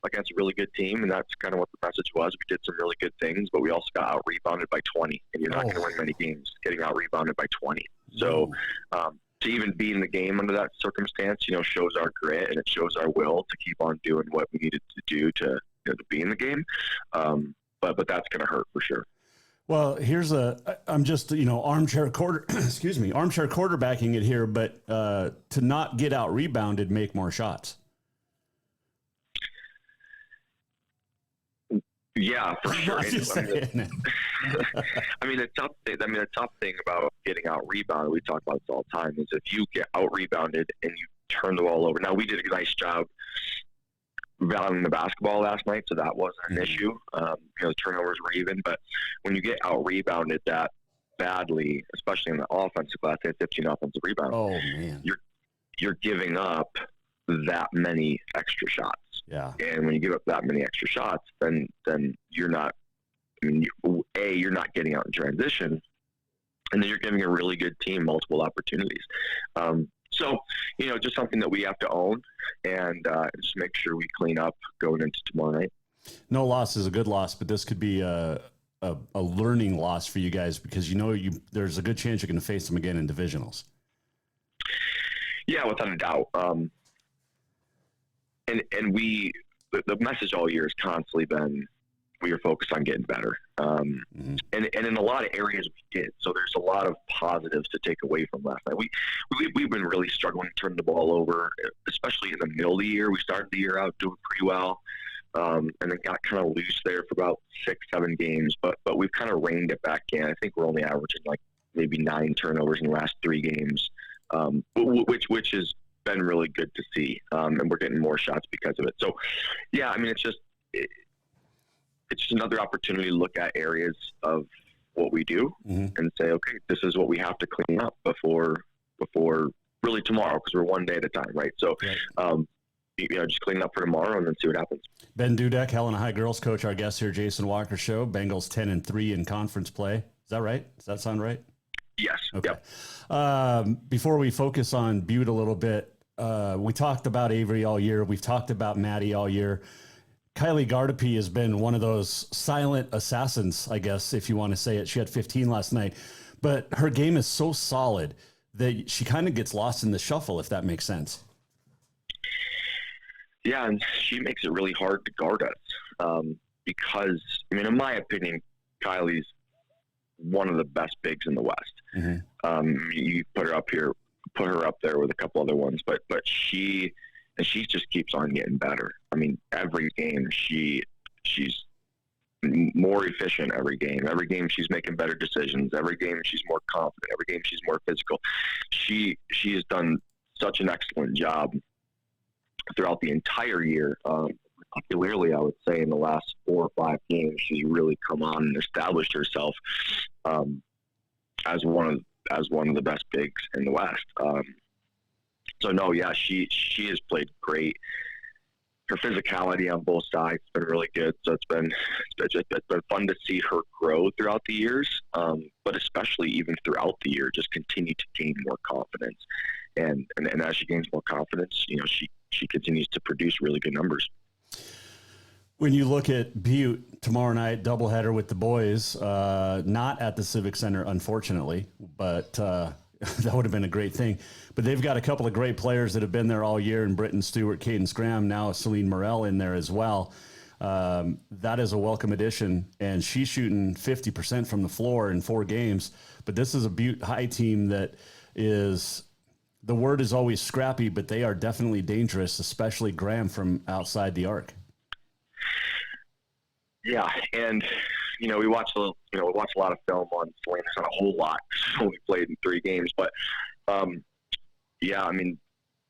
against a really good team, and that's kind of what the message was. We did some really good things, but we also got out-rebounded by 20, and you're not going to win many games getting out-rebounded by 20. So to even be in the game under that circumstance, shows our grit, and it shows our will to keep on doing what we needed to do to be in the game. But that's going to hurt for sure. Well, I'm just, armchair quarterbacking it here, but to not get out rebounded, make more shots. Yeah, for sure. The tough thing about getting out rebounded, we talk about this all the time, is if you get out rebounded and you turn the ball over. Now, we did a nice job rebounding the basketball last night, so that wasn't an issue. The turnovers were even, but when you get out rebounded that badly, especially in the offensive class, they had 15 offensive rebounds. Oh man, you're giving up that many extra shots. Yeah, and when you give up that many extra shots, then you're not. You're not getting out in transition, and then you're giving a really good team multiple opportunities. So, just something that we have to own and just make sure we clean up going into tomorrow night. No loss is a good loss, but this could be a learning loss for you guys because there's a good chance you're going to face them again in divisionals. Yeah, without a doubt. And the message all year has constantly been we are focused on getting better. And in a lot of areas we did. So there's a lot of positives to take away from last night. We've been really struggling to turn the ball over, especially in the middle of the year. We started the year out doing pretty well, and then got kind of loose there for about 6-7 games. But we've kind of reined it back in. I think we're only averaging like maybe 9 turnovers in the last 3 games, which has been really good to see. And we're getting more shots because of it. So, yeah, it's just another opportunity to look at areas of what we do and say, okay, this is what we have to clean up before really tomorrow, because we're one day at a time, right? So, just clean up for tomorrow and then see what happens. Ben Dudek, Helena High girls coach, our guest here, Jason Walker Show. Bengals 10-3 in conference play. Is that right? Does that sound right? Yes. Okay. Yep. Before we focus on Butte a little bit, we talked about Avery all year. We've talked about Maddie all year. Kylie Gardapi has been one of those silent assassins, I guess, if you want to say it. She had 15 last night, but her game is so solid that she kind of gets lost in the shuffle, if that makes sense. Yeah, and she makes it really hard to guard us because, in my opinion, Kylie's one of the best bigs in the West. You put her up there with a couple other ones, but she just keeps on getting better. Every game she's more efficient every game. Every game she's making better decisions. Every game she's more confident. Every game she's more physical. She has done such an excellent job throughout the entire year. Particularly, I would say in the last 4 or 5 games, she's really come on and established herself as one of the best bigs in the West. So no, yeah, she has played great. Her physicality on both sides has been really good. So it's been fun to see her grow throughout the years, but especially even throughout the year, just continue to gain more confidence. And as she gains more confidence, she continues to produce really good numbers. When you look at Butte tomorrow night, doubleheader with the boys, not at the Civic Center, unfortunately, but that would have been a great thing. But they've got a couple of great players that have been there all year, and Britton Stewart, Caden Scram, now Celine Morel in there as well. That is a welcome addition, and she's shooting 50% from the floor in 4 games. But this is a Butte High team that is, the word is always scrappy, but they are definitely dangerous, especially Graham from outside the arc. Yeah, and we watch a lot of film on Celine. There's not a whole lot. She's only played in 3 games, but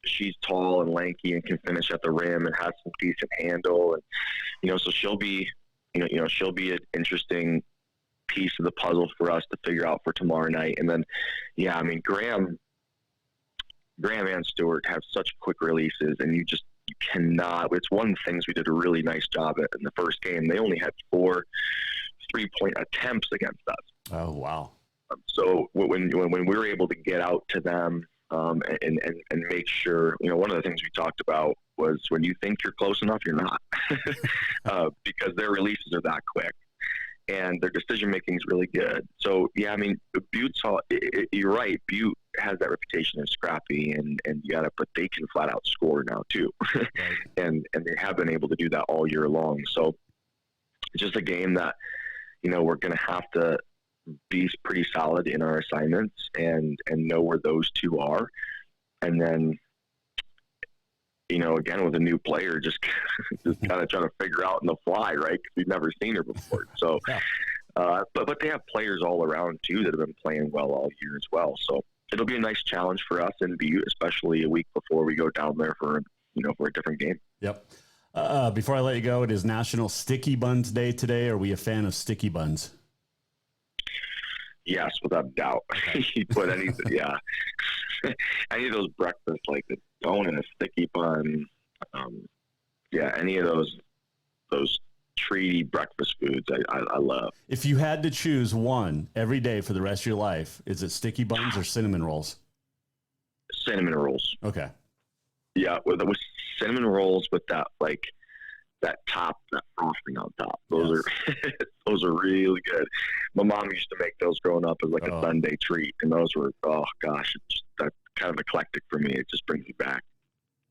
she's tall and lanky and can finish at the rim and has some decent handle, and so she'll be an interesting piece of the puzzle for us to figure out for tomorrow night. And then, Graham and Stewart have such quick releases, and you You cannot. It's one of the things we did a really nice job at in the first game. They only had 4 3-point attempts against us. Oh, wow. So when we were able to get out to them and make sure, one of the things we talked about was when you think you're close enough, you're not, because their releases are that quick and their decision making is really good. So yeah, I mean, Butte's you're right. Butte has that reputation as scrappy but they can flat out score now too, and they have been able to do that all year long. So it's just a game that we're going to have to be pretty solid in our assignments and know where those two are. And then, again, with a new player, just kind of trying to figure out in the fly, right? Because we've never seen her before. So, but they have players all around too that have been playing well all year as well. So it'll be a nice challenge for us in Butte, especially a week before we go down there for a different game. Yep. Before I let you go, it is National Sticky Buns Day today. Are we a fan of sticky buns? Yes, without doubt. You put any of those breakfasts, like the donut, a sticky bun, any of those treaty breakfast foods, I love. If you had to choose one every day for the rest of your life, is it sticky buns or cinnamon rolls? Cinnamon rolls. Okay. Yeah, with cinnamon rolls with that frosting on top. Those are really good. My mom used to make those growing up as a Sunday treat, and those were, oh gosh, it's kind of eclectic for me. It just brings me back.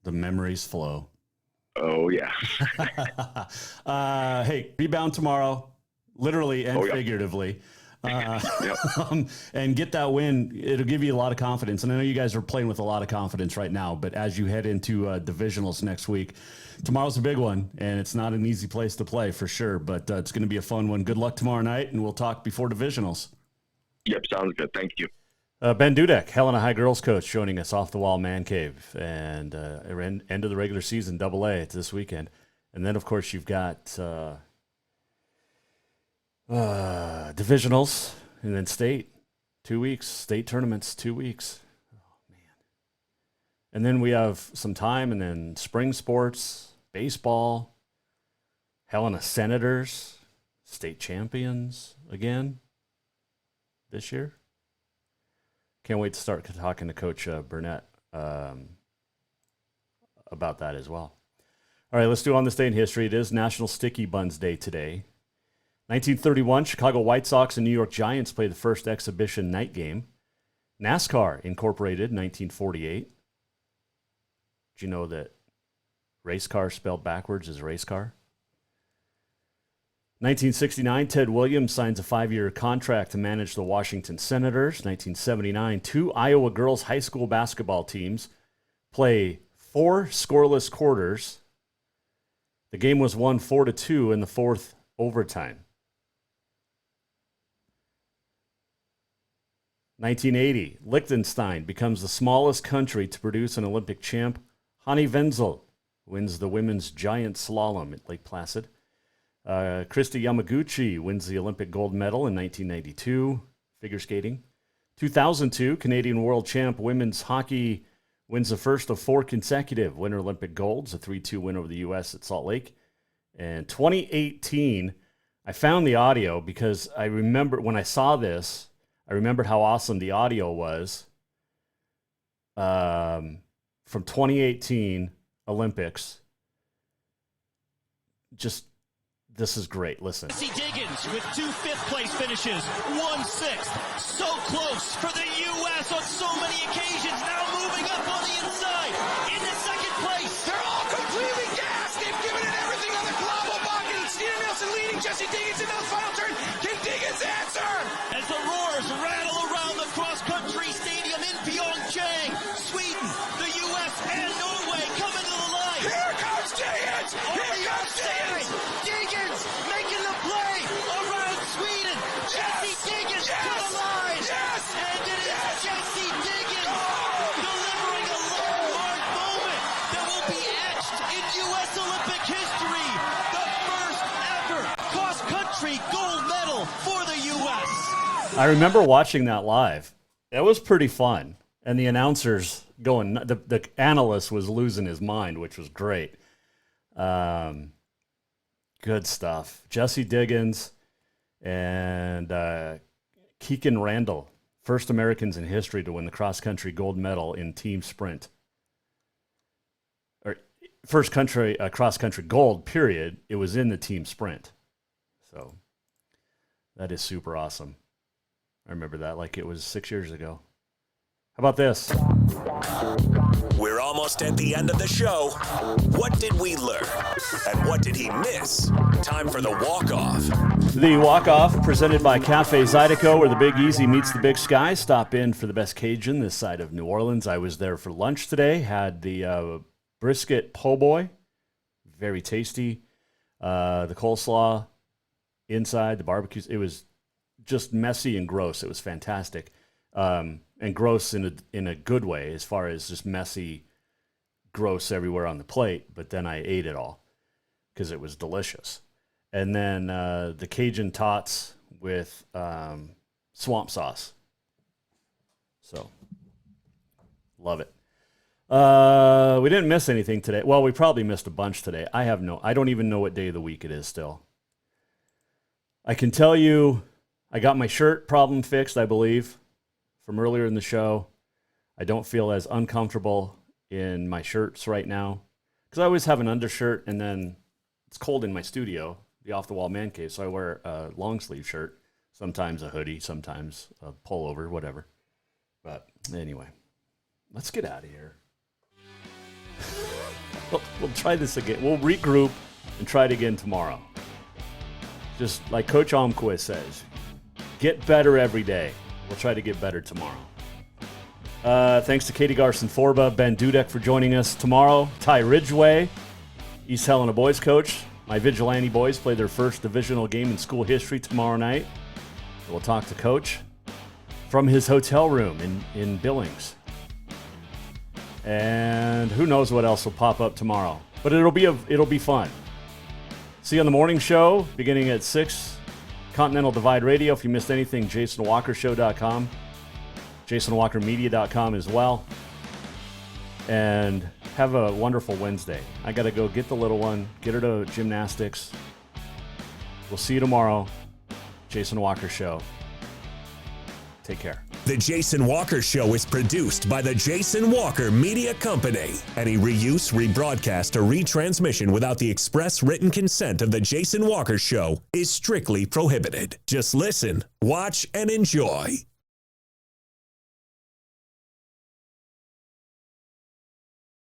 The memories flow. Oh yeah. Hey, rebound tomorrow, literally and figuratively. And get that win. It'll give you a lot of confidence. And I know you guys are playing with a lot of confidence right now, but as you head into divisionals next week, tomorrow's a big one, and it's not an easy place to play for sure, but it's going to be a fun one. Good luck tomorrow night, and we'll talk before divisionals. Yep, sounds good. Thank you. Ben Dudek, Helena High girls coach, joining us off the wall man cave, and end of the regular season, AA. It's this weekend. And then, of course, you've got divisionals, and then state, 2 weeks, state tournaments, 2 weeks. Oh, man. And then we have some time, and then spring sports, baseball, Helena Senators, state champions again this year. Can't wait to start talking to Coach Burnett about that as well. All right, let's do On This Day in History. It is National Sticky Buns Day today. 1931, Chicago White Sox and New York Giants played the first exhibition night game. NASCAR incorporated 1948. Did you know that race car spelled backwards is race car? 1969, Ted Williams signs a 5-year contract to manage the Washington Senators. 1979, 2 Iowa girls high school basketball teams play 4 scoreless quarters. The game was won 4-2 in the 4th overtime. 1980, Liechtenstein becomes the smallest country to produce an Olympic champ. Hani Wenzel wins the women's giant slalom at Lake Placid. Kristi Yamaguchi wins the Olympic gold medal in 1992, figure skating. 2002, Canadian world champ women's hockey wins the first of 4 consecutive Winter Olympic golds, a 3-2 win over the U.S. at Salt Lake. And 2018, I found the audio because I remember when I saw this, I remembered how awesome the audio was from 2018 Olympics. This is great. Listen. Jesse Diggins with 2 fifth-place finishes, 1 sixth. So close for the U.S. on so many occasions. Now moving up on the inside into second place. They're all completely gassed. They've given it everything on the global bucket. And Steven Nelson leading Jesse Diggins into the final turn. Can Diggins answer? As the roars rattle around the cross-country stadium in Pyeongchang, Sweden, the U.S., and Norway coming to the line. Here comes Diggins! Here comes Diggins! Diggins making the play around Sweden. Yes! Jesse Diggins Yes! to the line. Yes! And it is Yes! Jesse Diggins delivering a landmark moment that will be etched in U.S. Olympic history. The first ever cross-country gold medal for the U.S. I remember watching that live. It was pretty fun. And the announcers going. The analyst was losing his mind, which was great. Good stuff. Jesse Diggins and Keegan Randall, first Americans in history to win the cross-country gold medal in team sprint. Or first cross-country gold, period. It was in the team sprint. So that is super awesome. I remember that like it was 6 years ago. How about this? We're almost at the end of the show. What did we learn? And what did he miss? Time for the walk-off. The walk-off presented by Cafe Zydeco, where the Big Easy meets the Big Sky. Stop in for the best Cajun this side of New Orleans. I was there for lunch today. Had the brisket po' boy. Very tasty. The coleslaw inside, the barbecues. It was just messy and gross. It was fantastic. And gross in a good way, as far as just messy, gross everywhere on the plate. But then I ate it all because it was delicious. And then the Cajun tots with swamp sauce. So, love it. We didn't miss anything today. Well, we probably missed a bunch today. I don't even know what day of the week it is still. I can tell you I got my shirt problem fixed, I believe, from earlier in the show. I don't feel as uncomfortable in my shirts right now because I always have an undershirt, and then it's cold in my studio, the Off-the-Wall Mancave, so I wear a long sleeve shirt, sometimes a hoodie, sometimes a pullover, whatever. But anyway, let's get out of here. We'll try this again. We'll regroup and try it again tomorrow. Just like Coach Almquist says, get better every day. We'll try to get better tomorrow. Thanks to Katie Garcin-Forba, Ben Dudek for joining us tomorrow. Ty Ridgway, East Helena boys coach. My Vigilante boys play their first divisional game in school history tomorrow night. We'll talk to Coach from his hotel room in Billings. And who knows what else will pop up tomorrow. But it'll be fun. See you on the morning show beginning at 6. Continental Divide Radio. If you missed anything, JasonWalkerShow.com. JasonWalkerMedia.com as well. And have a wonderful Wednesday. I got to go get the little one, get her to gymnastics. We'll see you tomorrow. Jason Walker Show. Take care. The Jason Walker Show is produced by the Jason Walker Media Company. Any reuse, rebroadcast, or retransmission without the express written consent of the Jason Walker Show is strictly prohibited. Just listen, watch, and enjoy.